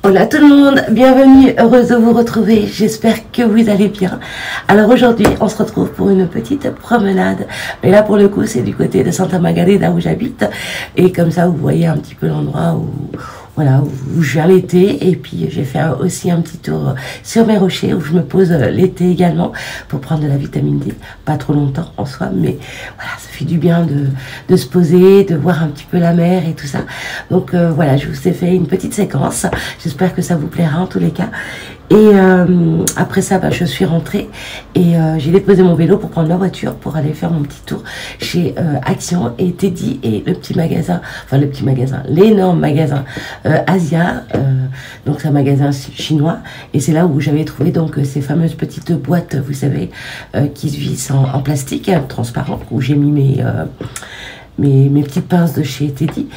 Hola tout le monde, bienvenue, heureuse de vous retrouver, j'espère que vous allez bien. Alors aujourd'hui on se retrouve pour une petite promenade, mais là pour le coup c'est du côté de Santa Margarida où j'habite, et comme ça vous voyez un petit peu l'endroit où, voilà, où je viens l'été, et puis j'ai fait aussi un petit tour sur mes rochers où je me pose l'été également pour prendre de la vitamine D, pas trop longtemps en soi, mais voilà, ça fait du bien de se poser, de voir un petit peu la mer et tout ça. Donc voilà, je vous ai fait une petite séquence, j'espère que ça vous plaira en tous les cas. Et après ça, je suis rentrée et j'ai déposé mon vélo pour prendre ma voiture pour aller faire mon petit tour chez Action et Teddy et le petit magasin, enfin le petit magasin, l'énorme magasin Asia, donc c'est un magasin chinois, et c'est là où j'avais trouvé donc ces fameuses petites boîtes, vous savez, qui se vissent en plastique transparent, où j'ai mis mes petites pinces de chez Teddy.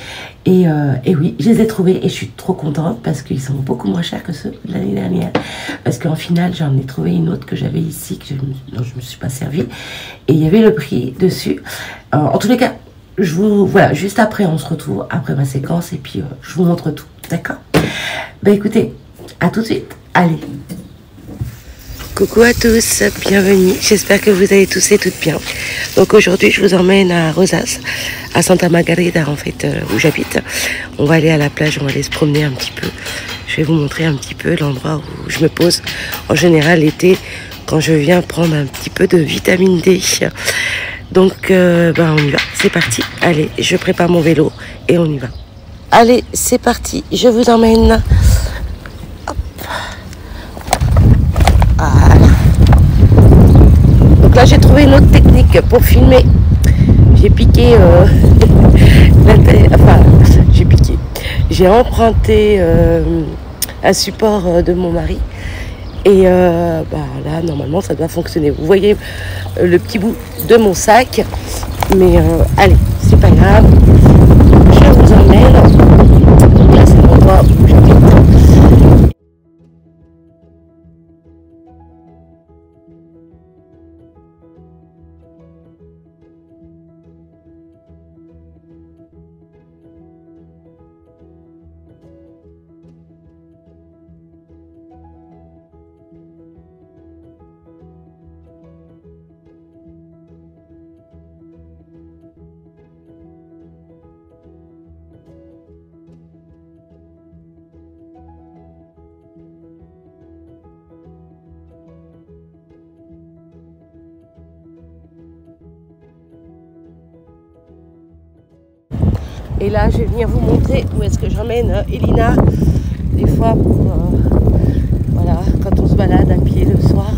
Et oui, je les ai trouvés et je suis trop contente parce qu'ils sont beaucoup moins chers que ceux de l'année dernière. Parce qu'en final, j'en ai trouvé une autre que j'avais ici, dont je me suis pas servie. Et il y avait le prix dessus. En tous les cas, voilà, juste après, on se retrouve après ma séquence et puis je vous montre tout. D'accord? Ben écoutez, à tout de suite. Allez. Coucou à tous, bienvenue, j'espère que vous allez tous et toutes bien. Donc aujourd'hui je vous emmène à Rosas, à Santa Margarida en fait, où j'habite. On va aller à la plage, on va aller se promener un petit peu. Je vais vous montrer un petit peu l'endroit où je me pose en général l'été quand je viens prendre un petit peu de vitamine D. Donc on y va, c'est parti. Allez, je prépare mon vélo et on y va. Allez, c'est parti, je vous emmène. Voilà. Donc là j'ai trouvé une autre technique pour filmer. J'ai piqué j'ai emprunté un support de mon mari. Et là normalement ça doit fonctionner. Vous voyez le petit bout de mon sac. Mais allez, c'est pas grave. Je vous emmène. Donc là c'est l'endroit où j'habite. Et là, je vais venir vous montrer où est-ce que j'emmène Elina, des fois, voilà, quand on se balade à pied le soir.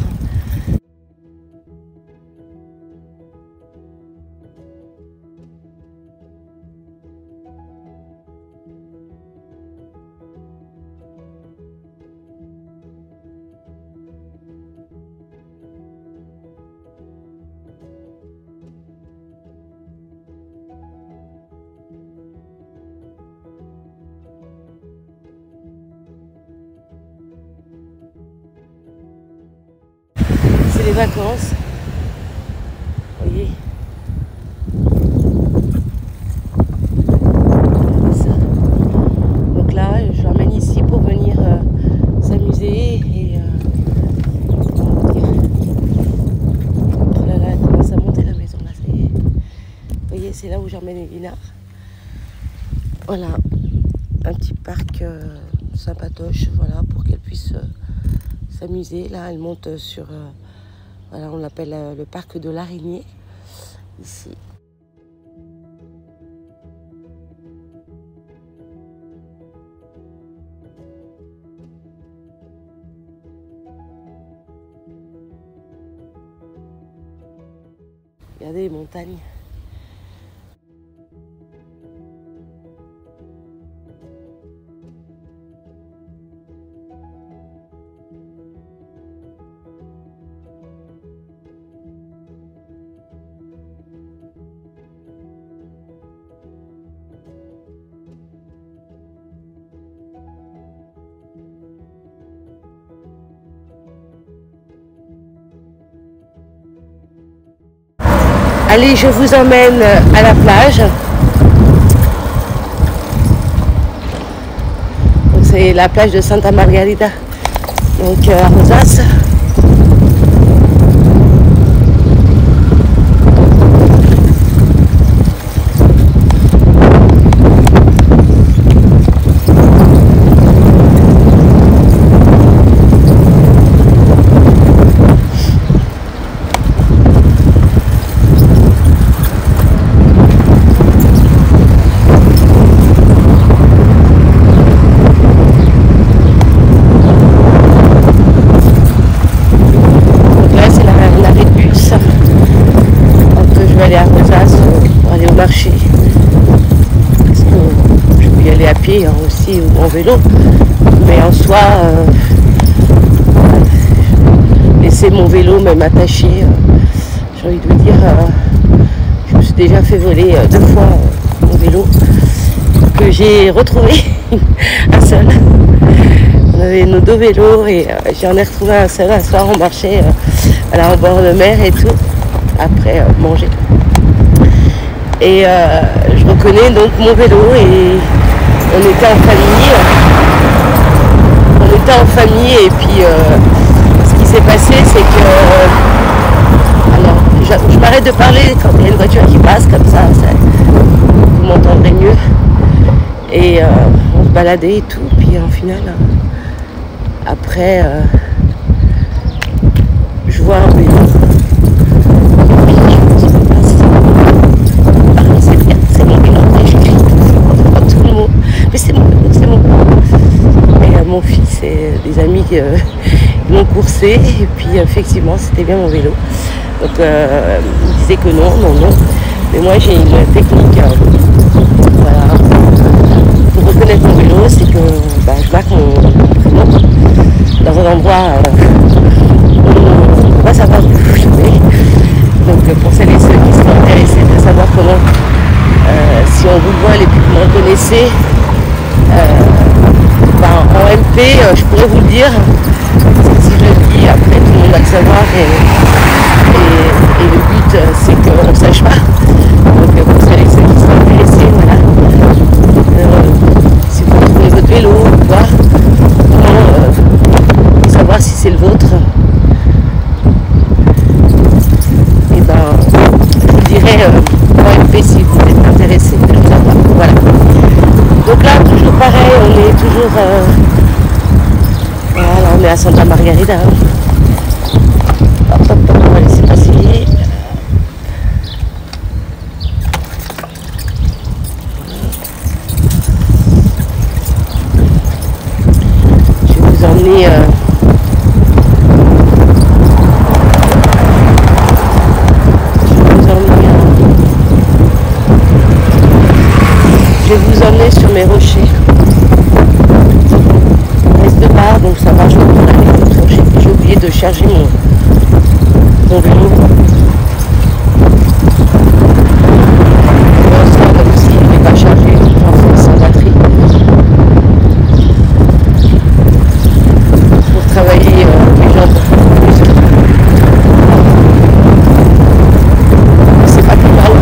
C'est les vacances, vous voyez, ça. Donc là je l'emmène ici pour venir s'amuser et comment dire, oh là là, elle commence à monter la maison là, ça y est. Vous voyez, c'est là où j'emmène Elina. Voilà, un petit parc sympatoche, voilà, pour qu'elle puisse s'amuser. Là elle monte sur voilà, on l'appelle le parc de l'araignée, ici. Regardez les montagnes. Allez, je vous emmène à la plage. Donc c'est la plage de Santa Margarita, donc à Rosas. Marcher parce que je peux y aller à pied hein, aussi ou en vélo, mais en soi laisser mon vélo même attaché, j'ai envie de vous dire, je me suis déjà fait voler 2 fois mon vélo que j'ai retrouvé un seul. On avait nos 2 vélos et j'en ai retrouvé un seul un soir. On marchait en bord de mer et tout après manger. Et je reconnais donc mon vélo et on était en famille. Et puis ce qui s'est passé c'est que alors je m'arrête de parler quand il y a une voiture qui passe comme ça, vous m'entendrez mieux. Et on se baladait et tout, puis en final après je vois un vélo. Mais c'est mon et mon fils et des amis qui l'ont coursé et puis effectivement c'était bien mon vélo, donc il disait que non, mais moi j'ai une technique voilà, pour reconnaître mon vélo, c'est que je marque mon prénom dans un endroit où on va savoir où je vais, donc pour celles et ceux qui sont intéressés de savoir comment si on vous voit et puis vous me reconnaissez, en MP, je pourrais vous le dire, si je le dis, après tout le monde va le savoir, et le but c'est qu'on ne sache pas. Donc pour celles et ceux qui sont intéressés, voilà, si vous retrouvez votre vélo, voir comment savoir si c'est le vôtre, et je vous dirai en MP si vous êtes intéressé de le savoir. Voilà. Donc là, toujours pareil, on est toujours... voilà, on est à Santa Margarita. Hop, on va laisser passer. Je vais vous emmener... je vais vous emmener sur mes rochers. Reste de part, donc ça va, je vais vous aller sur les rochers. J'ai oublié de charger mon vélo. Pour l'instant, même s'il n'est pas chargé, enfin sans batterie. Pour travailler les jambes. C'est pas plus mal.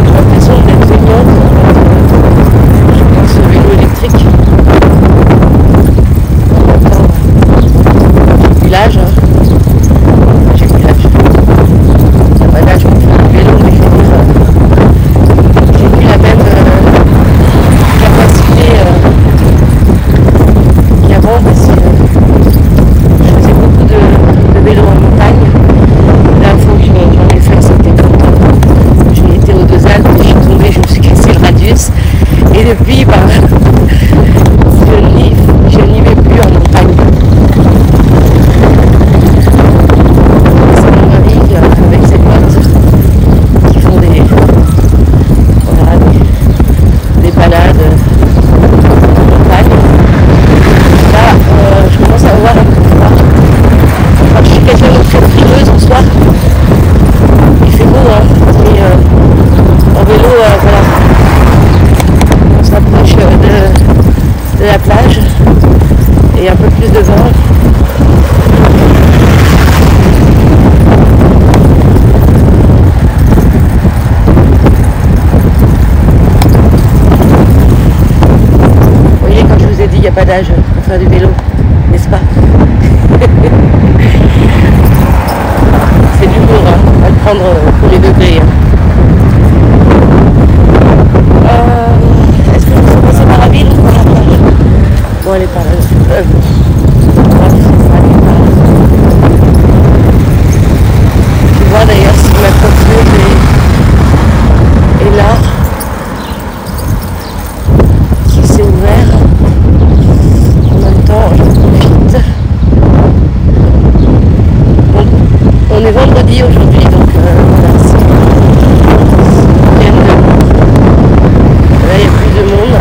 J'ai l'impression d'être feignante. Ce vélo électrique. Village. J'ai village. Ça va là, je peux faire du vélo, mais je veux dire, j'ai mis la même capacité qu'avant parce que je faisais beaucoup de vélo en montagne. La fois que j'en ai fait, c'était quand j'ai été aux 2 Alpes, je suis tombée, je me suis cassé le radius. Et depuis, je n'y vais plus en montagne. C'est mon mari avec ses potes qui font des balades en montagne. Là, je commence à avoir un peu froid. Enfin, je suis quelqu'un de très frileuse en soi. Il fait beau, hein, mais en vélo, voilà. On s'approche de ai dit, il n'y a pas d'âge pour faire du vélo, n'est-ce pas? C'est du lourd, hein. On va le prendre pour les degrés. Hein. Est-ce que je peux passer par la ville ou par la plage? Bon, elle est par là. Je vois d'ailleurs si ma coiffure est là. Si c'est ouvert. En même temps, je profite. Bon, on est vendredi aujourd'hui, donc voilà. Là, il y a plus de monde.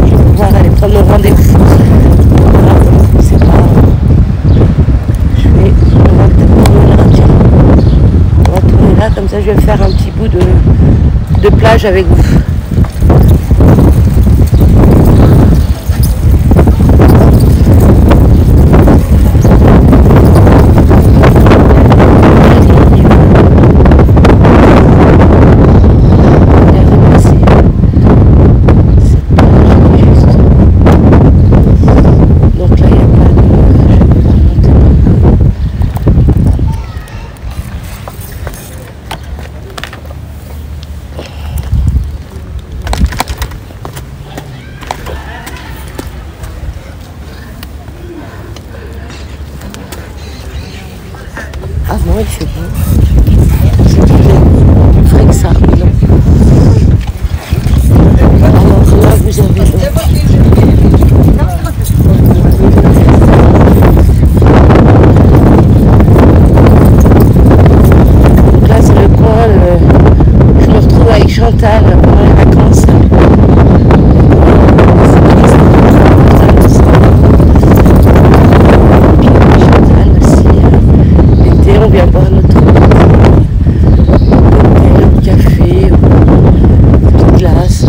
Je vais pouvoir aller prendre mon rendez-vous. C'est pas. On va tourner là, comme ça je vais faire un petit bout de plage avec vous. Ah non, il fait beau. C'est plus frais que ça, mais non. Alors là, vous avez donc... Donc là, c'est le coin où je me retrouve avec Chantal pendant les vacances. On vient boire notre café, petite glace.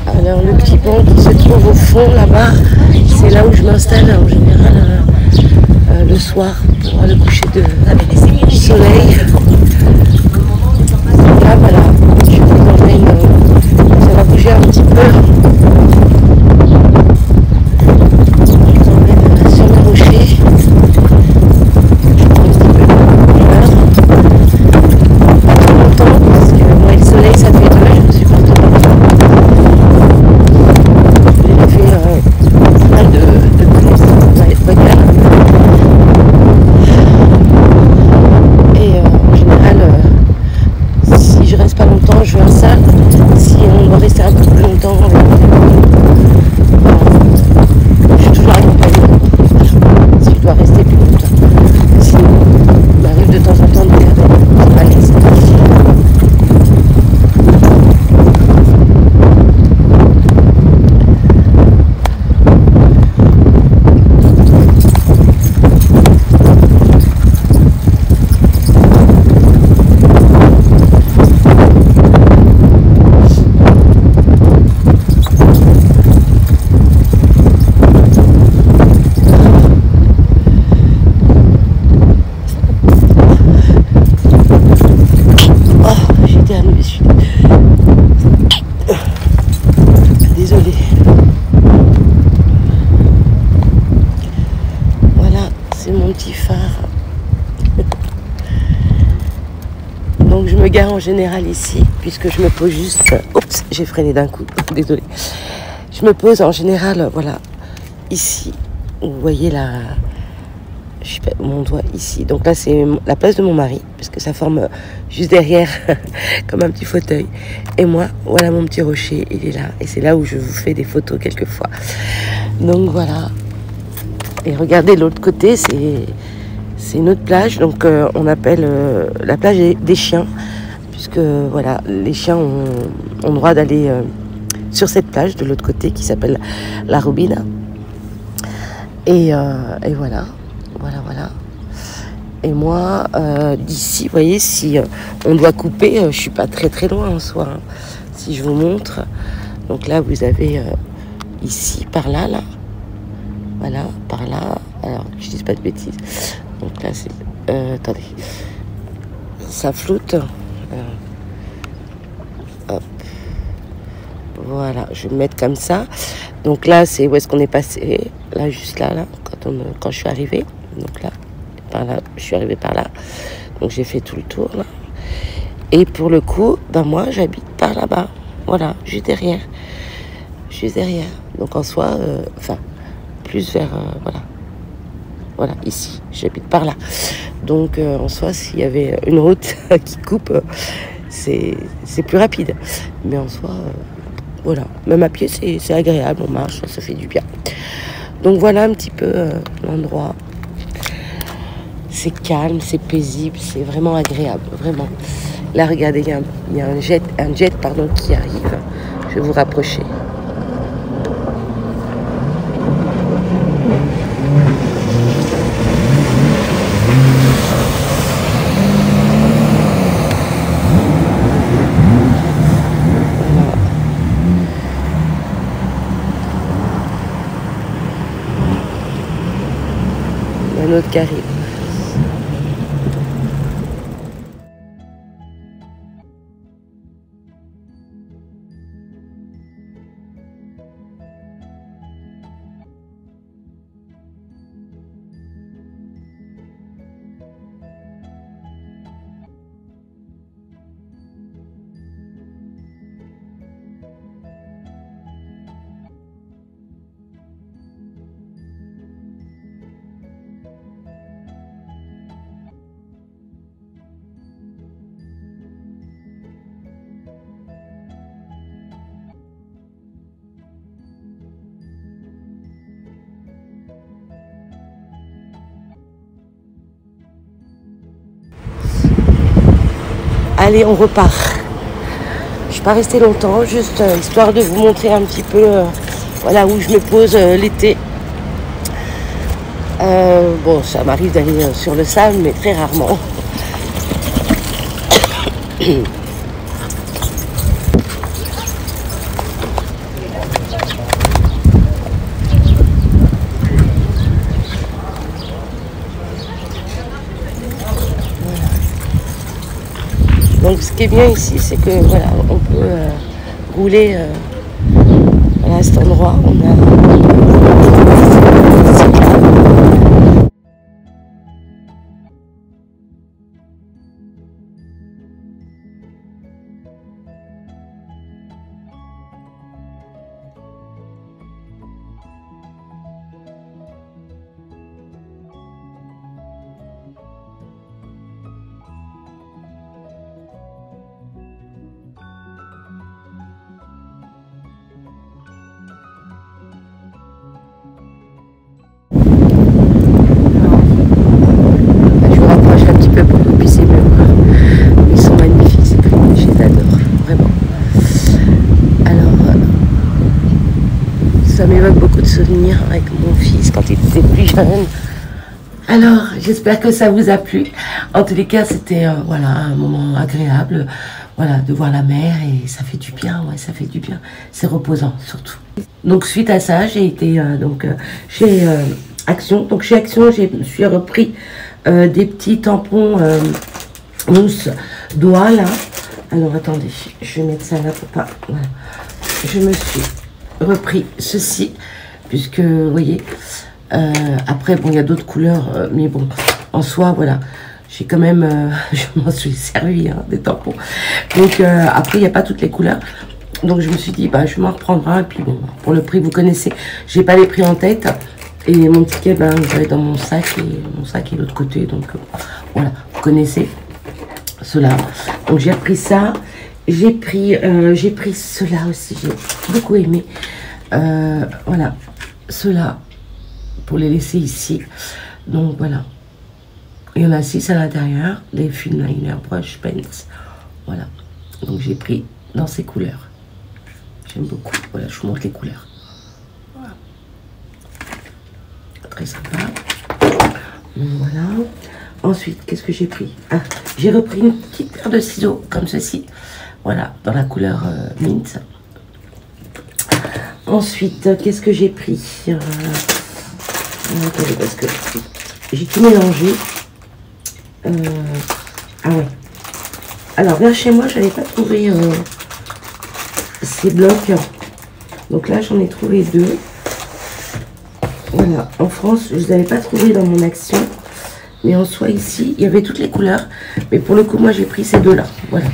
Alors le petit banc qui se trouve au fond là-bas, c'est là où je m'installe en général le soir pour le coucher du soleil. Là voilà, je vous emmène, ça va bouger un petit peu. Je vous emmène sur les rochers. Pas trop longtemps parce que moi le soleil ça fait 2, je ne supporte pas. J'ai fait pas mal de bagages. Si je reste pas longtemps, je vais en salle. Si on doit rester un peu plus longtemps, je suis toujours accompagnée. Si je dois rester plus longtemps. Sinon, il m'arrive de temps en temps de regarder. C'est pas l'aise. Désolée. Voilà, c'est mon petit phare. Donc je me gare en général ici, puisque je me pose juste... Oups, j'ai freiné d'un coup, désolée. Je me pose en général, voilà, ici. Vous voyez là, je sais pas, mon doigt ici. Donc là, c'est la place de mon mari, puisque ça forme juste derrière, comme un petit fauteuil. Et moi, voilà mon petit rocher, il est là. Et c'est là où je vous fais des photos quelquefois. Donc voilà. Et regardez, de l'autre côté, c'est une autre plage. Donc on appelle la plage des chiens. Puisque voilà, les chiens ont droit d'aller sur cette plage de l'autre côté qui s'appelle la Robina. Et voilà. Et moi, d'ici, vous voyez, si on doit couper, je suis pas très loin en soi. Hein. Si je vous montre, donc là, vous avez ici, par là, voilà, par là. Alors, que je dise pas de bêtises. Donc là, c'est, attendez, ça floute. Hop, voilà, je vais me mettre comme ça. Donc là, c'est où est-ce qu'on est passé? Là, juste là, quand je suis arrivée. Donc là. Par là, je suis arrivée par là, donc j'ai fait tout le tour là. Et pour le coup, ben moi j'habite par là-bas, voilà, juste derrière, donc en soi, enfin plus vers, voilà, ici, j'habite par là, donc en soi s'il y avait une route qui coupe, c'est plus rapide, mais en soi, voilà, même à pied c'est agréable, on marche, ça fait du bien. Donc voilà un petit peu l'endroit. C'est calme, c'est paisible, c'est vraiment agréable, vraiment. Là, regardez, il y a un jet qui arrive. Je vais vous rapprocher. Il y a un autre qui arrive. Allez, on repart. Je ne suis pas restée longtemps, juste histoire de vous montrer un petit peu voilà, où je me pose l'été. Bon, ça m'arrive d'aller sur le sable, mais très rarement. Donc ce qui est bien ici, c'est que voilà, on peut rouler voilà, à cet endroit. On a souvenirs avec mon fils quand il était plus jeune. Alors, j'espère que ça vous a plu. En tous les cas, c'était voilà, un moment agréable, voilà, de voir la mer et ça fait du bien, ouais, ça fait du bien. C'est reposant surtout. Donc suite à ça, j'ai été chez Action. Donc chez Action, je me suis repris des petits tampons mousse doigts là. Alors attendez, je vais mettre ça là pour pas. Voilà. Je me suis repris ceci. Puisque, vous voyez, après, bon, il y a d'autres couleurs, mais bon, en soi, voilà, j'ai quand même, je m'en suis servi, hein, des tampons. Donc, après, il n'y a pas toutes les couleurs. Donc, je me suis dit, bah, je vais m'en reprendre un. Et puis, bon, pour le prix, vous connaissez, j'ai pas les prix en tête. Et mon ticket, ben, vous avez dans mon sac est de l'autre côté. Donc, voilà, vous cela. Donc, j'ai repris ça. J'ai pris cela aussi, j'ai beaucoup aimé. Voilà. Ceux-là, pour les laisser ici. Donc voilà. Il y en a 6 à l'intérieur. Des film liner, brush, pens. Voilà. Donc j'ai pris dans ces couleurs. J'aime beaucoup. Voilà, je vous montre les couleurs. Voilà. Très sympa. Donc voilà. Ensuite, qu'est-ce que j'ai pris? Ah, j'ai repris une petite paire de ciseaux, comme ceci. Voilà, dans la couleur mint. Ensuite, qu'est-ce que j'ai pris? Attendez, parce que j'ai tout mélangé. Ah ouais. Alors, vers chez moi, je n'avais pas trouvé ces blocs. Donc là, j'en ai trouvé 2. Voilà, en France, je ne les avais pas trouvés dans mon action. Mais en soi, ici, il y avait toutes les couleurs. Mais pour le coup, moi, j'ai pris ces deux-là. Voilà,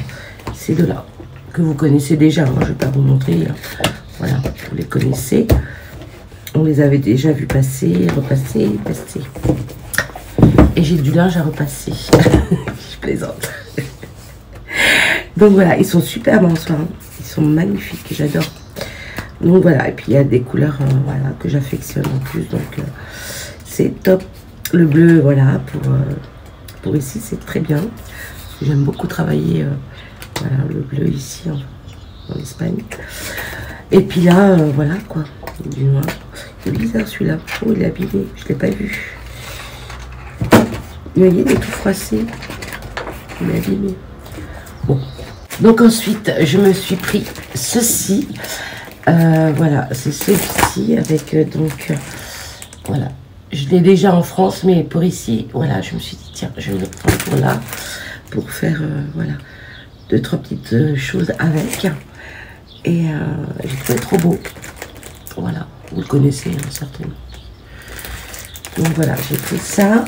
ces deux-là, que vous connaissez déjà. Hein, je ne vais pas vous montrer. Voilà, vous les connaissez. On les avait déjà vus passer, repasser, passer. Et j'ai du linge à repasser. Je plaisante. Donc voilà, ils sont superbes en soi. Hein. Ils sont magnifiques, j'adore. Donc voilà, et puis il y a des couleurs voilà, que j'affectionne en plus. Donc c'est top. Le bleu, voilà, pour ici, c'est très bien. J'aime beaucoup travailler voilà, le bleu ici, en Espagne. Et puis là, voilà, quoi, du noir. C'est bizarre celui-là. Oh, il est abîmé, je ne l'ai pas vu. Vous voyez, il est tout froissé. Il est abîmé. Bon. Donc ensuite, je me suis pris ceci. Voilà, c'est celui-ci avec donc... voilà. Je l'ai déjà en France, mais pour ici, voilà, je me suis dit, tiens, je vais le prendre pour là, pour faire, voilà, 2-3 petites choses avec. Et j'ai trouvé trop beau. Voilà, vous le connaissez, hein, certainement. Donc voilà, j'ai pris ça.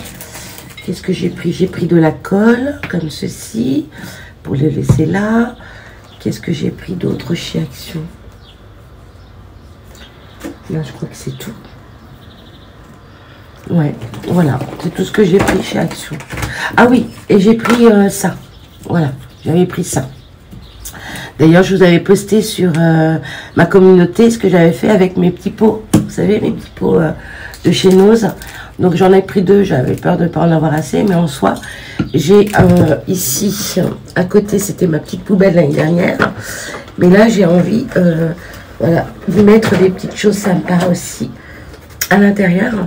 Qu'est-ce que j'ai pris? J'ai pris de la colle, comme ceci, pour le laisser là. Qu'est-ce que j'ai pris d'autre chez Action? Là, je crois que c'est tout. Ouais, voilà, c'est tout ce que j'ai pris chez Action. Ah oui, et j'ai pris ça. Voilà, j'avais pris ça. D'ailleurs, je vous avais posté sur ma communauté ce que j'avais fait avec mes petits pots. Vous savez, mes petits pots de chez Nose. Donc, j'en ai pris 2. J'avais peur de ne pas en avoir assez. Mais en soi, j'ai ici, à côté, c'était ma petite poubelle l'année dernière. Mais là, j'ai envie, voilà, de mettre des petites choses sympas aussi à l'intérieur.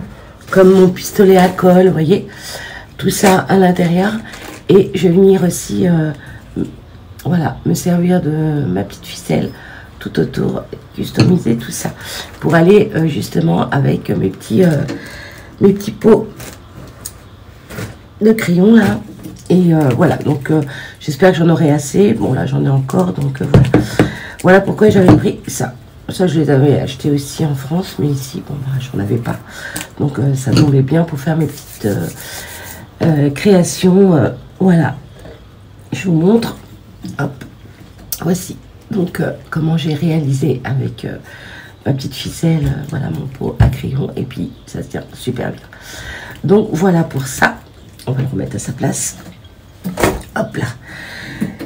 Comme mon pistolet à colle, vous voyez, tout ça à l'intérieur. Et je vais venir aussi, voilà, me servir de ma petite ficelle tout autour, customiser tout ça, pour aller justement avec mes petits pots de crayon là. Et voilà, donc j'espère que j'en aurai assez. Bon là, j'en ai encore, donc voilà. Voilà pourquoi j'avais pris ça. Ça, je les avais achetés aussi en France, mais ici, bon, bah, j'en avais pas. Donc, ça tombait bien pour faire mes petites créations. Voilà. Je vous montre. Hop. Voici. Donc, comment j'ai réalisé avec ma petite ficelle, voilà, mon pot à crayon. Et puis, ça se tient super bien. Donc, voilà pour ça. On va le remettre à sa place. Hop là.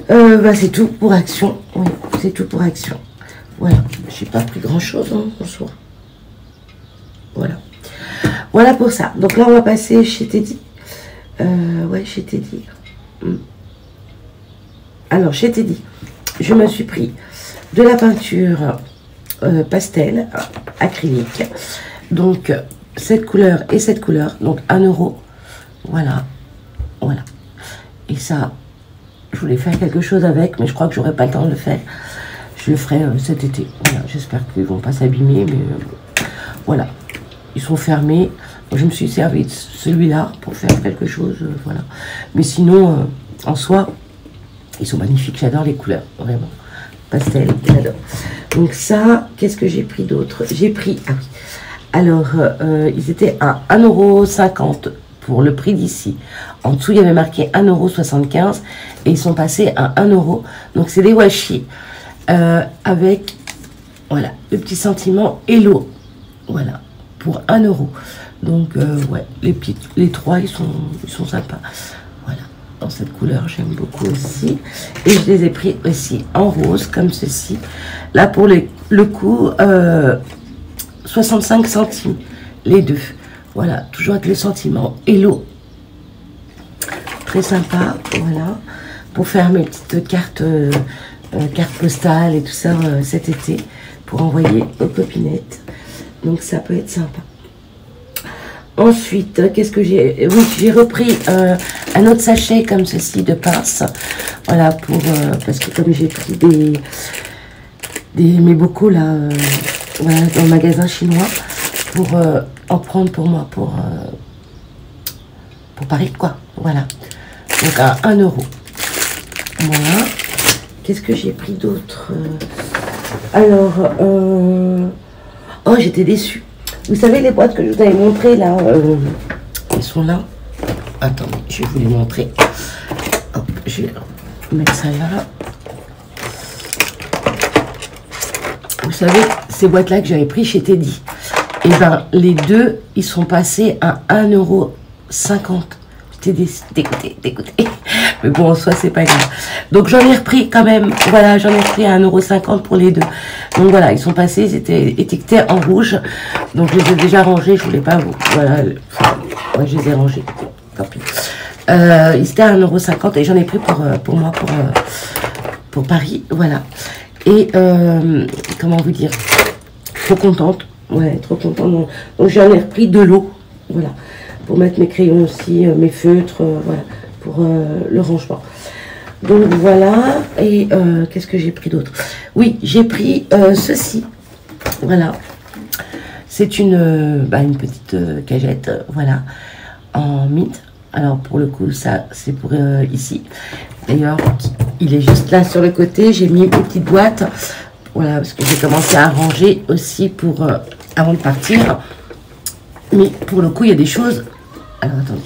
Bah, c'est tout pour Action. Oui, c'est tout pour Action. Voilà, j'ai pas pris grand chose en soi. Voilà. Voilà pour ça. Donc là, on va passer chez Teddy. Ouais, chez Teddy. Alors, chez Teddy, je me suis pris de la peinture pastel, acrylique. Donc, cette couleur et cette couleur. Donc, 1 €. Voilà. Voilà. Et ça, je voulais faire quelque chose avec, mais je crois que j'aurai pas le temps de le faire. Je le ferai cet été. Voilà, j'espère qu'ils ne vont pas s'abîmer, mais voilà. Ils sont fermés. Moi, je me suis servi de celui-là pour faire quelque chose, voilà. Mais sinon, en soi, ils sont magnifiques. J'adore les couleurs, vraiment. Pastel, j'adore. Donc ça, qu'est-ce que j'ai pris d'autre? J'ai pris, ah oui. Alors, ils étaient à 1,50 € pour le prix d'ici. En dessous, il y avait marqué 1,75 € et ils sont passés à 1 €. Donc, c'est des washi. Avec voilà le petit sentiment Hello, voilà, pour 1 €. Donc ouais, les trois ils sont sympas. Voilà, dans cette couleur j'aime beaucoup aussi. Et je les ai pris aussi en rose comme ceci. Là pour le coup 65 centimes les deux. Voilà, toujours avec le sentiment Hello. Très sympa, voilà, pour faire mes petites cartes postales et tout ça cet été pour envoyer aux copinettes. Donc ça peut être sympa. ensuite, qu'est-ce que j'ai? Oui, j'ai repris un autre sachet comme ceci de pince. Voilà, pour parce que comme j'ai pris mes bocaux là, voilà, dans le magasin chinois, pour en prendre pour moi, pour Paris, quoi. Voilà. Donc à 1 €. Voilà. Qu'est-ce que j'ai pris d'autre? Alors, oh, j'étais déçue. Vous savez, les boîtes que je vous avais montrées là, elles sont là. Attendez, je vais vous les montrer. Hop, je vais mettre ça là. Vous savez, ces boîtes-là que j'avais pris chez Teddy, et ben les deux, ils sont passés à 1,50 €. J'étais dégoûtée. Mais bon, en soi, c'est pas grave. Donc, j'en ai repris quand même. Voilà, j'en ai repris à 1,50 € pour les deux. Donc, voilà, ils sont passés, ils étaient étiquetés en rouge. Donc, je les ai déjà rangés. Je voulais pas vous... Voilà, ouais, je les ai rangés. Tant pis. Ils étaient à 1,50 € et j'en ai pris pour moi, pour Paris. Voilà. Et, comment vous dire? Trop contente. Ouais, trop contente. Donc, j'en ai repris de l'eau. Voilà. Pour mettre mes crayons aussi, mes feutres, voilà, pour le rangement. Donc voilà, et qu'est-ce que j'ai pris d'autre? Oui, j'ai pris ceci, voilà. C'est une petite cagette, voilà, en mint. Alors pour le coup, ça c'est pour ici. D'ailleurs, il est juste là sur le côté, j'ai mis une petite boîte, voilà, parce que j'ai commencé à ranger aussi pour, avant de partir. Mais pour le coup, il y a des choses... Alors, attendez.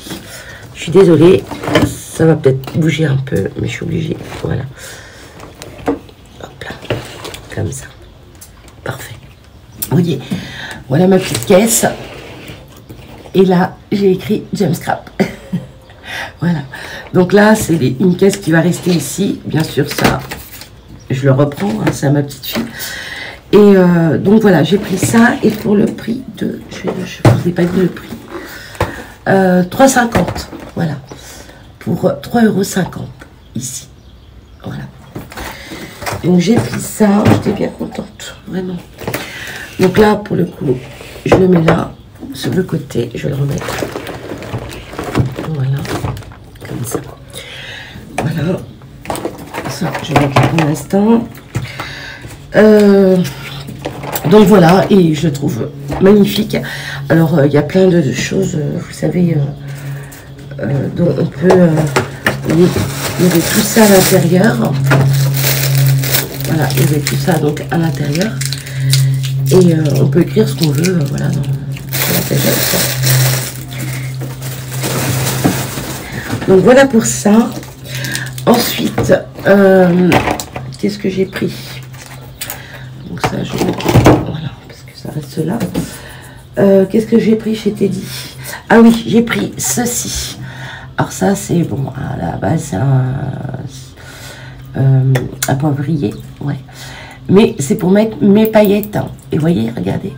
Je suis désolée. Ça va peut-être bouger un peu, mais je suis obligée. Voilà. Hop là. Comme ça. Parfait. Vous voyez, voilà ma petite caisse. Et là, j'ai écrit James Scrap. Voilà. Donc là, c'est une caisse qui va rester ici. Bien sûr, ça, je le reprends. Hein, c'est à ma petite fille. Et donc voilà, j'ai pris ça, et pour le prix de, je ne vous ai pas dit le prix, 3,50, voilà, pour 3,50 € ici, voilà. Donc j'ai pris ça, j'étais bien contente, vraiment. Donc là, pour le coup, je le mets là, sur le côté, je vais le remettre, voilà, comme ça, voilà, ça, je vais mettre pour l'instant. Donc voilà, et je le trouve magnifique. Alors il y a plein de choses, vous savez, dont on peut il y avait tout ça à l'intérieur. Voilà, il y avait tout ça donc à l'intérieur, et on peut écrire ce qu'on veut, voilà, sur l'intérieur. Donc voilà pour ça. Ensuite, qu'est-ce que j'ai pris? Donc ça, je vais... Voilà, parce que ça reste là. Qu'est-ce que j'ai pris chez Teddy? Ah oui, j'ai pris ceci. Alors ça, c'est bon, à la base, c'est un poivrier, ouais. Mais c'est pour mettre mes paillettes. Hein. Et vous voyez, regardez.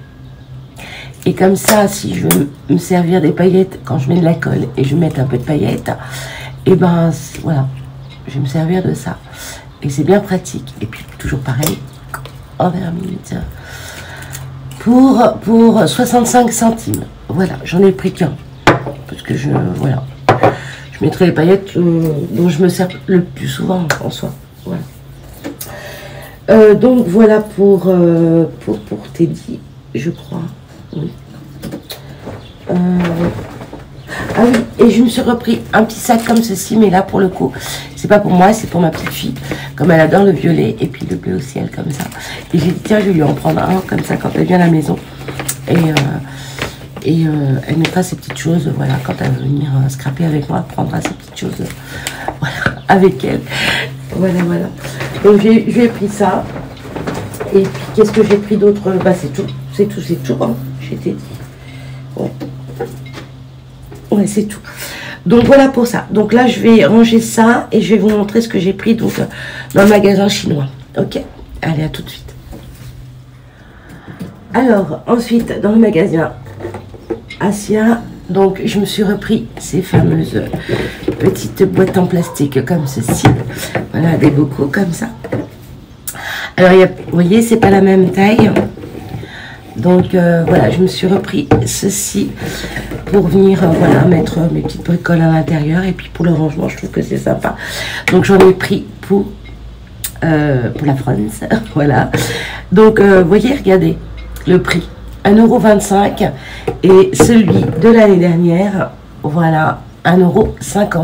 Et comme ça, si je veux me servir des paillettes, quand je mets de la colle et je vais mettre un peu de paillettes, et ben voilà, je vais me servir de ça. Et c'est bien pratique. Et puis, toujours pareil, en vermite. Pour 65 centimes. Voilà, j'en ai pris qu'un. Parce que voilà. Je mettrai les paillettes dont je me sers le plus souvent en soi. Voilà. Donc voilà pour Teddy, je crois. Oui. Ah oui, et je me suis repris un petit sac comme ceci, mais là pour le coup, c'est pas pour moi, c'est pour ma petite fille. Comme elle adore le violet et puis le bleu au ciel comme ça. Et j'ai dit tiens, je vais lui en prendre un comme ça quand elle vient à la maison. Et elle mettra ses petites choses, voilà, quand elle va venir scraper avec moi, elle prendra ses petites choses, voilà, avec elle. Voilà, voilà. Donc j'ai pris ça. Et puis qu'est-ce que j'ai pris d'autre? Bah c'est tout, hein, j'ai été dit. Ouais. Ouais, c'est tout. Donc voilà pour ça. Donc là, je vais ranger ça et je vais vous montrer ce que j'ai pris donc dans le magasin chinois. Ok? Allez, à tout de suite. Alors, ensuite, dans le magasin Asia, donc je me suis repris ces fameuses petites boîtes en plastique comme ceci. Voilà, des bocaux comme ça. Alors, vous voyez, c'est pas la même taille. Donc voilà, je me suis repris ceci pour venir voilà, mettre mes petites bricoles à l'intérieur. Et puis pour le rangement, je trouve que c'est sympa. Donc j'en ai pris pour la France. Voilà. Donc vous voyez, regardez le prix. 1,25 € et celui de l'année dernière, voilà, 1,50 €.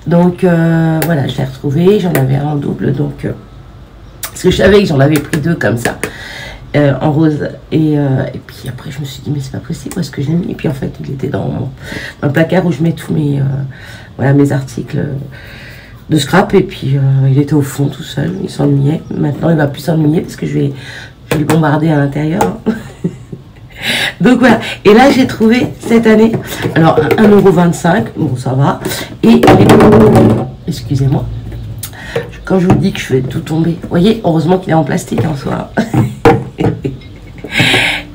Donc voilà, je l'ai retrouvé, j'en avais un en double, donc parce que je savais que j'en avais pris deux comme ça, en rose, et puis après je me suis dit mais c'est pas possible, où est-ce que je l'ai mis? Et puis en fait il était dans le placard où je mets tous mes, voilà, mes articles de scrap, et puis il était au fond tout seul, il s'ennuyait. Maintenant il va plus s'ennuyer parce que je vais le bombarder à l'intérieur. Donc voilà, et là j'ai trouvé cette année, alors 1,25 €, bon ça va, et excusez-moi, quand je vous dis que je fais tout tomber, vous voyez, heureusement qu'il est en plastique en soi.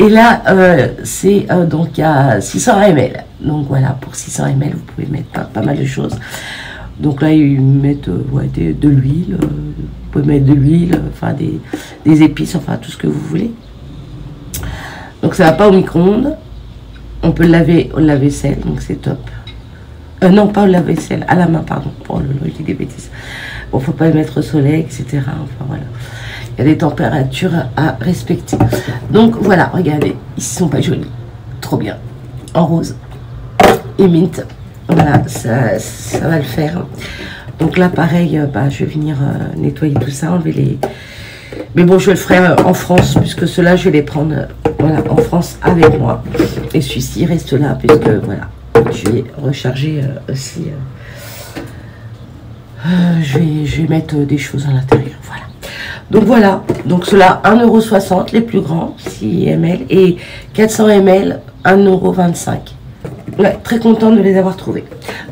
Et là c'est donc à 600 ml, donc voilà, pour 600 ml vous pouvez mettre pas mal de choses. Donc là ils mettent ouais, de l'huile, vous pouvez mettre de l'huile, enfin des épices, enfin tout ce que vous voulez. Donc ça va pas au micro-ondes. On peut le laver au lave-vaisselle, donc c'est top. Non, pas au lave-vaisselle, à la main, pardon. Pour je dis des bêtises. Bon, faut pas le mettre au soleil, etc. Enfin voilà. Il y a des températures à respecter. Donc voilà, regardez, ils sont pas jolis. Trop bien. En rose et mint. Voilà, ça va le faire. Donc là, pareil, bah, je vais venir nettoyer tout ça, enlever les... Mais bon, je le ferai en France, puisque ceux-là, je vais les prendre voilà, en France avec moi. Et celui-ci reste là, puisque voilà, je vais recharger aussi. Je vais mettre des choses à l'intérieur. Voilà. Donc voilà, donc ceux-là, 1,60 € les plus grands, 6 ml, et 400 ml, 1,25 €. Ouais, très contente de les avoir trouvés.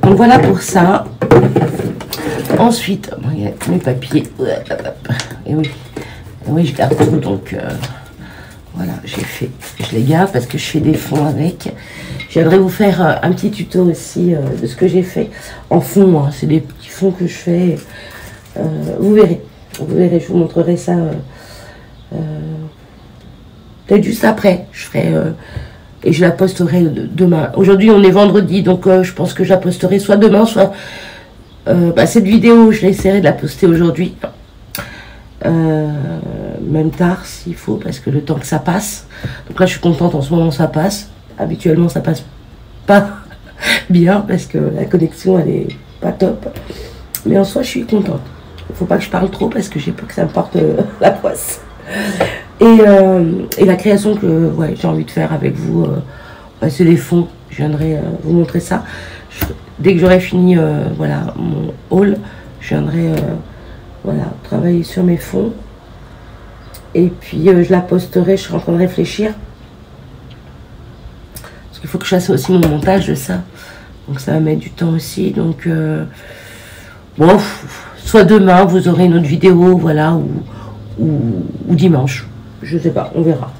Donc voilà pour ça. Ensuite, regarde, mes papiers. Et oui. Oui, je garde tout, donc voilà, je les garde parce que je fais des fonds avec. J'aimerais vous faire un petit tuto aussi de ce que j'ai fait en fond. Hein. C'est des petits fonds que je fais. Vous verrez, je vous montrerai ça peut-être juste après. Je ferai et je la posterai demain. Aujourd'hui, on est vendredi, donc je pense que je la posterai soit demain, soit bah, cette vidéo, je l'essaierai de la poster aujourd'hui. Même tard s'il faut, parce que le temps que ça passe. Donc là je suis contente, en ce moment ça passe. Habituellement ça passe pas bien parce que la connexion elle est pas top, mais en soi je suis contente. Il faut pas que je parle trop parce que j'ai peur que ça me porte la poisse. Et la création que ouais, j'ai envie de faire avec vous, c'est des fonds. Je viendrai vous montrer ça dès que j'aurai fini voilà, mon haul. Je viendrai voilà, travailler sur mes fonds. Et puis je la posterai, je serai en train de réfléchir. Parce qu'il faut que je fasse aussi mon montage de ça. Donc ça va mettre du temps aussi. Donc bon, soit demain vous aurez une autre vidéo, voilà, ou dimanche. Je sais pas, on verra.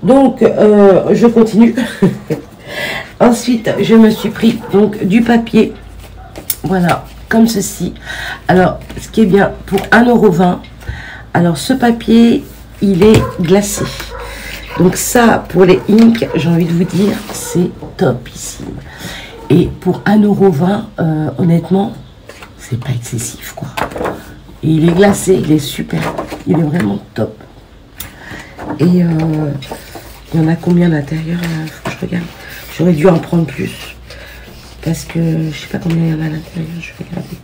Donc je continue. Ensuite, je me suis pris donc du papier. Voilà. Comme ceci. Alors, ce qui est bien, pour 1,20 €, alors ce papier, il est glacé. Donc ça, pour les inks, j'ai envie de vous dire, c'est topissime. Et pour 1,20 €, honnêtement, c'est pas excessif, quoi. Et il est glacé, il est super. Il est vraiment top. Et il y en a combien à l'intérieur? Faut que je regarde. J'aurais dû en prendre plus. Parce que je sais pas combien il y en a à l'intérieur, je vais regarder.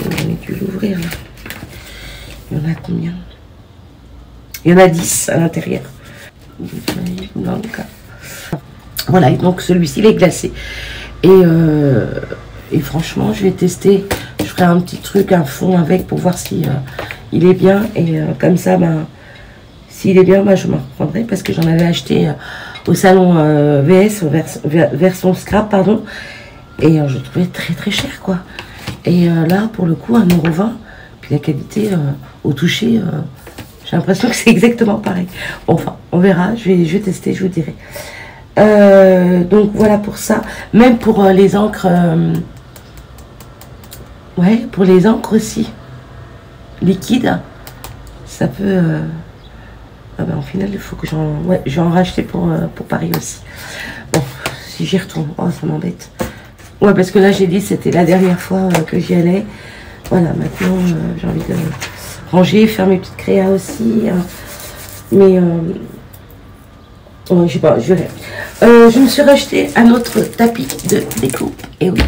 On a dû l'ouvrir là. Il y en a combien? Il y en a 10 à l'intérieur. Voilà, donc celui-ci il est glacé. Et franchement, je vais tester. Je ferai un petit truc, un fond avec pour voir si il est bien. Et comme ça, ben, s'il est bien, ben, je m'en reprendrai parce que j'en avais acheté au salon VS, version scrap, pardon. Et je le trouvais très très cher, quoi. Et là, pour le coup, 1,20 €. Puis la qualité au toucher, j'ai l'impression que c'est exactement pareil. Bon, enfin, on verra. Je vais tester, je vous dirai. Donc voilà pour ça. Même pour les encres. Ouais, pour les encres aussi. Liquides. Ça peut. Ah ben, en final, il faut que j'en... Ouais, je vais en racheter pour Paris aussi. Bon, si j'y retourne, oh, ça m'embête. Ouais, parce que là, j'ai dit c'était la dernière fois que j'y allais. Voilà, maintenant, j'ai envie de ranger, faire mes petites créas aussi. Hein. Mais, ouais, je sais pas, je verrai. Je me suis racheté un autre tapis de découpe. Et oui.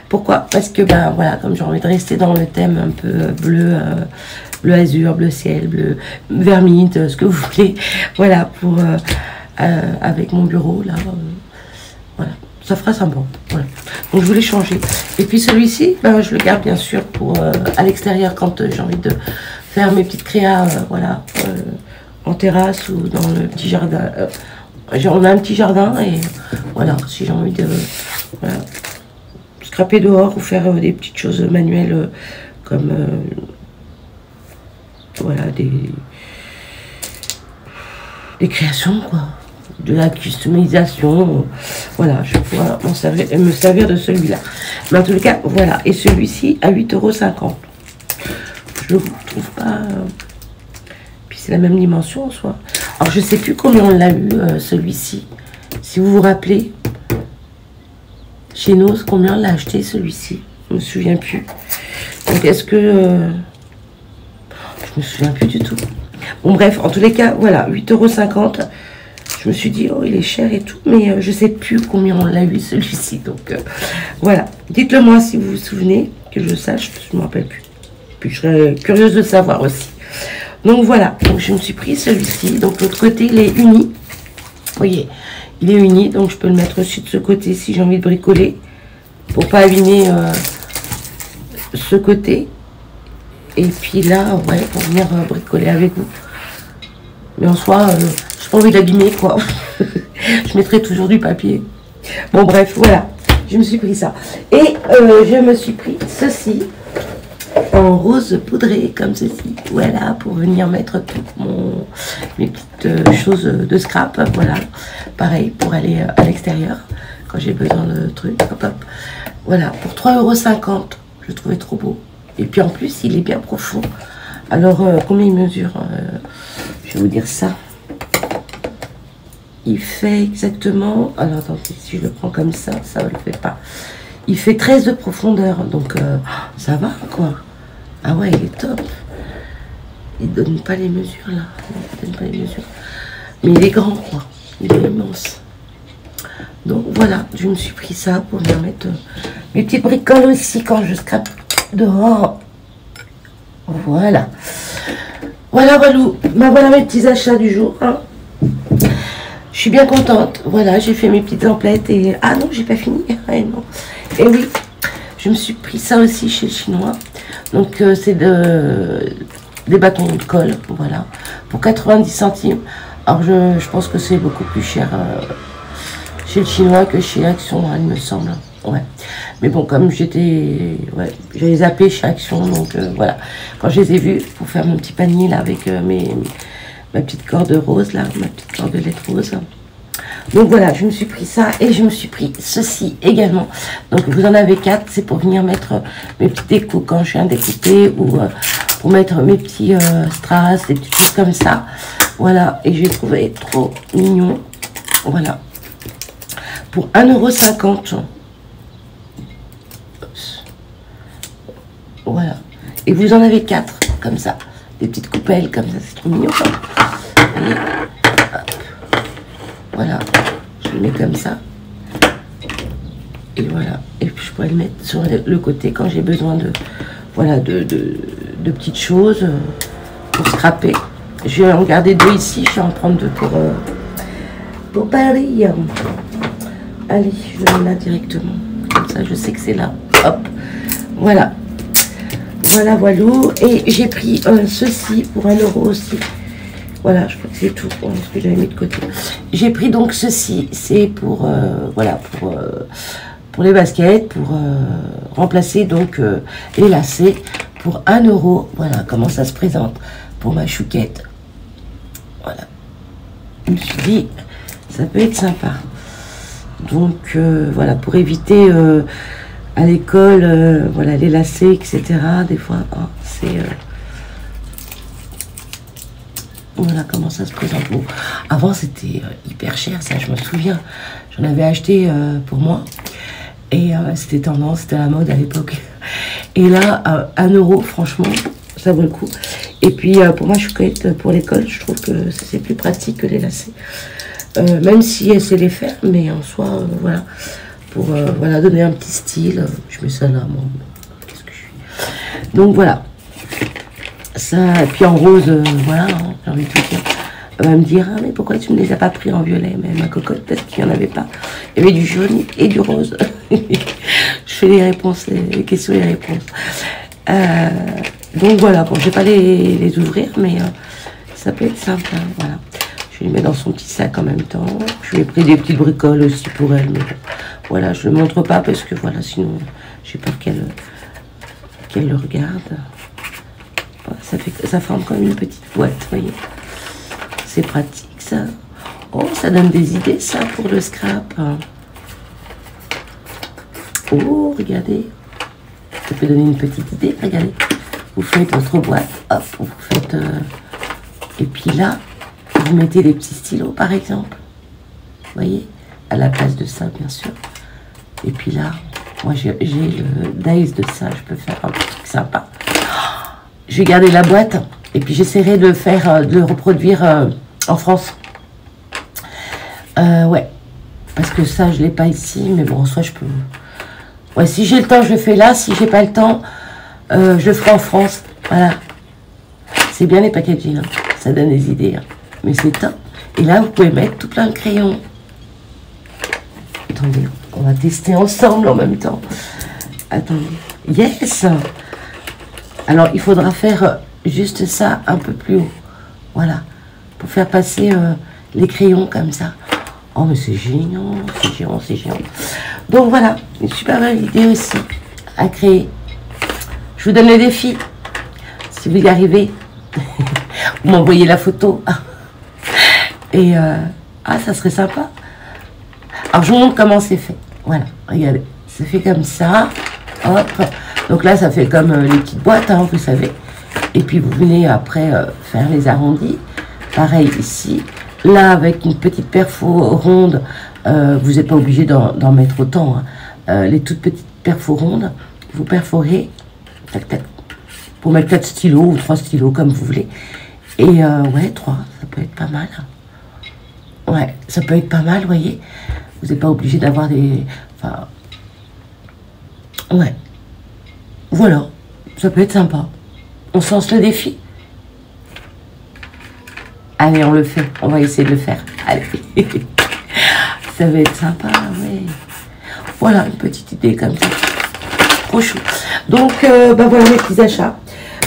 Pourquoi? Parce que, ben voilà, comme j'ai envie de rester dans le thème un peu bleu, bleu azur, bleu ciel, bleu vermine, ce que vous voulez. Voilà, pour avec mon bureau, là. Voilà, ça fera sympa. Voilà. Donc, je voulais changer. Et puis, celui-ci, ben, je le garde bien sûr pour à l'extérieur quand j'ai envie de faire mes petites créas, voilà, en terrasse ou dans le petit jardin. On a un petit jardin et voilà, si j'ai envie de voilà, scraper dehors ou faire des petites choses manuelles comme voilà, des créations, quoi, de la customisation, voilà, je pourrais me servir de celui-là. Mais en tout cas, voilà, et celui-ci à 8,50 €. Je ne trouve pas... Puis c'est la même dimension en soi. Alors je sais plus combien on l'a eu, celui-ci. Si vous vous rappelez, chez nous, combien on l'a acheté celui-ci? Je me souviens plus. Donc est-ce que... je me souviens plus du tout. Bon bref, en tous les cas, voilà, 8,50 €. Je me suis dit, oh il est cher et tout, mais je sais plus combien on l'a eu celui-ci. Donc voilà, dites-le moi si vous vous souvenez, que je sache, je ne me rappelle plus. Puis je serais curieuse de savoir aussi. Donc voilà, donc je me suis pris celui-ci. Donc l'autre côté, il est uni. Vous voyez, il est uni, donc je peux le mettre aussi de ce côté si j'ai envie de bricoler. Pour pas abîmer ce côté. Et puis là, ouais, pour venir bricoler avec vous. Mais en soi, je n'ai pas envie d'abîmer, quoi. Je mettrai toujours du papier. Bon, bref, voilà. Je me suis pris ça. Et je me suis pris ceci. En rose poudré, comme ceci. Voilà, pour venir mettre toutes mes petites choses de scrap. Voilà. Pareil, pour aller à l'extérieur. Quand j'ai besoin de trucs. Hop, hop. Voilà, pour 3,50 €. Je trouvais trop beau. Et puis en plus, il est bien profond. Alors, combien il mesure? Je vais vous dire ça. Il fait exactement... Alors, attendez, si je le prends comme ça ne le fait pas. Il fait 13 de profondeur. Donc, ça va, quoi. Ah ouais, il est top. Il ne donne pas les mesures, là. Non, il donne pas les mesures. Mais il est grand, quoi. Il est immense. Donc, voilà. Je me suis pris ça pour venir mettre mes petites bricoles aussi quand je scrape dehors. Voilà. Voilà, voilà mes petits achats du jour. Hein. Je suis bien contente. Voilà, j'ai fait mes petites emplettes et... Ah non, j'ai pas fini. Ah, non. Et oui, je me suis pris ça aussi chez le Chinois. Donc, c'est des bâtons de colle. Voilà. Pour 90 centimes. Alors, je pense que c'est beaucoup plus cher chez le Chinois que chez Action, il me semble. Ouais. Mais bon, comme j'étais... Ouais, j'avais zappé chez Action, donc voilà. Quand je les ai vus, pour faire mon petit panier, là, avec ma petite corde rose, là, ma petite cordelette rose. Donc voilà, je me suis pris ça et je me suis pris ceci également. Donc vous en avez 4, c'est pour venir mettre mes petits découpes quand je viens découper ou pour mettre mes petits strass, des petites choses comme ça. Voilà, et j'ai trouvé trop mignon. Voilà. Pour 1,50 €. Voilà. Et vous en avez 4, comme ça. Des petites coupelles, comme ça, c'est trop mignon. Voyez, voilà. Je le mets comme ça. Et voilà. Et puis je pourrais le mettre sur le côté quand j'ai besoin de... Voilà, de petites choses pour scraper. Je vais en garder 2 ici. Je vais en prendre 2 pour Paris. Allez, je le mets là directement. Comme ça, je sais que c'est là. Hop. Voilà. Voilà, voilà. Et j'ai pris ceci pour 1 € aussi. Voilà, je crois que c'est tout pour ce que j'avais mis de côté. J'ai pris donc ceci. C'est pour, voilà, pour les baskets, pour remplacer donc les lacets pour 1 €. Voilà comment ça se présente pour ma chouquette. Voilà. Je me suis dit, ça peut être sympa. Donc, voilà, pour éviter... à l'école, voilà, les lacets, etc. Des fois, hein, Voilà comment ça se présente. Bon, avant c'était hyper cher, ça je me souviens. J'en avais acheté pour moi. Et c'était tendance, c'était la mode à l'époque. Et là, 1 euro, franchement, ça vaut le coup. Et puis pour moi, chouquette, pour l'école, je trouve que c'est plus pratique que les lacets. Même si elle sait les faire, mais en soi, voilà. Pour voilà, donner un petit style. Je mets ça là, moi. Qu'est-ce que je suis? Donc voilà. Ça, et puis en rose, voilà, hein, j'ai envie de te dire. Elle va me dire, ah, mais pourquoi tu ne les as pas pris en violet? Mais ma cocotte, parce qu'il n'y en avait pas. Il y avait du jaune et du rose. Je fais les réponses, les questions et les réponses. Donc voilà, bon, je ne vais pas les ouvrir, mais ça peut être simple, hein, voilà. Je les mets dans son petit sac en même temps. Je lui ai pris des petites bricoles aussi pour elle, mais bon, voilà, je ne le montre pas parce que voilà, sinon, j'ai peur qu'elle le regarde. Voilà, ça forme comme une petite boîte, vous voyez. C'est pratique, ça. Oh, ça donne des idées, ça, pour le scrap. Oh, regardez. Ça peut donner une petite idée, regardez. Vous faites votre boîte, hop, vous faites... Et puis là, vous mettez des petits stylos, par exemple. Vous voyez, à la place de ça, bien sûr. Et puis là, moi, j'ai le dice de ça, je peux faire un truc sympa. Je vais garder la boîte, et puis j'essaierai de le reproduire en France. Ouais, parce que ça, je ne l'ai pas ici, mais bon, en soi, je peux... Ouais, si j'ai le temps, je le fais là. Si j'ai pas le temps, je le ferai en France. Voilà. C'est bien les packaging, hein. Ça donne des idées. Hein. Mais c'est top. Et là, vous pouvez mettre tout plein de crayons. Attendez, on va tester ensemble en même temps. Attendez. Yes! Alors, il faudra faire juste ça un peu plus haut. Voilà. Pour faire passer les crayons comme ça. Oh, mais c'est génial. C'est géant, c'est géant. Donc voilà, une super belle idée aussi à créer. Je vous donne le défi. Si vous y arrivez, vous m'envoyez la photo. Et ça serait sympa. Alors je vous montre comment c'est fait. Voilà, regardez. C'est fait comme ça. Hop. Donc là, ça fait comme les petites boîtes, hein, vous savez. Et puis vous venez après faire les arrondis. Pareil ici. Là, avec une petite perfo ronde, vous n'êtes pas obligé d'en mettre autant. Hein. Les toutes petites perfos rondes, vous perforez, tac, tac, pour mettre 4 stylos ou 3 stylos, comme vous voulez. Et ouais, 3, ça peut être pas mal. Ouais, ça peut être pas mal, vous voyez. Vous n'êtes pas obligé d'avoir des... Enfin... Ouais. Voilà, ça peut être sympa. On se lance le défi. Allez, on le fait. On va essayer de le faire. Allez. Ça va être sympa, ouais. Voilà, une petite idée comme ça. Trop chou. Donc, voilà mes petits achats.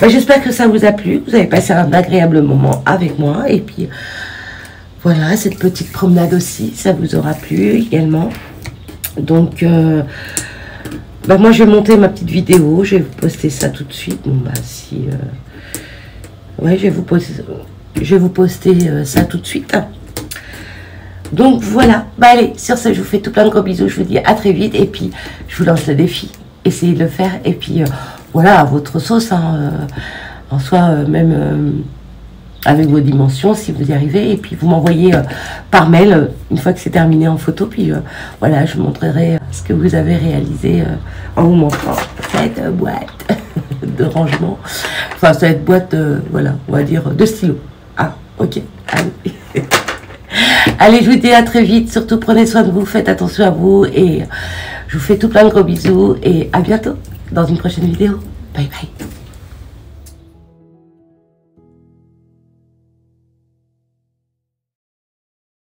J'espère que ça vous a plu. Vous avez passé un agréable moment avec moi. Et puis, voilà, cette petite promenade aussi, ça vous aura plu également. Donc, moi, je vais monter ma petite vidéo. Je vais vous poster ça tout de suite. Bon, si... ouais, je vais vous poster ça tout de suite. Donc voilà, allez, sur ce, je vous fais tout plein de gros bisous, je vous dis à très vite, et puis je vous lance le défi, essayez de le faire, et puis voilà, à votre sauce, hein, en soi, même avec vos dimensions, si vous y arrivez, et puis vous m'envoyez par mail, une fois que c'est terminé en photo, puis voilà, je vous montrerai ce que vous avez réalisé en vous montrant cette boîte de rangement, enfin cette boîte, voilà, on va dire, de stylo. Ah, ok, allez. Allez, je vous dis à très vite. Surtout, prenez soin de vous, faites attention à vous. Et je vous fais tout plein de gros bisous. Et à bientôt dans une prochaine vidéo. Bye bye.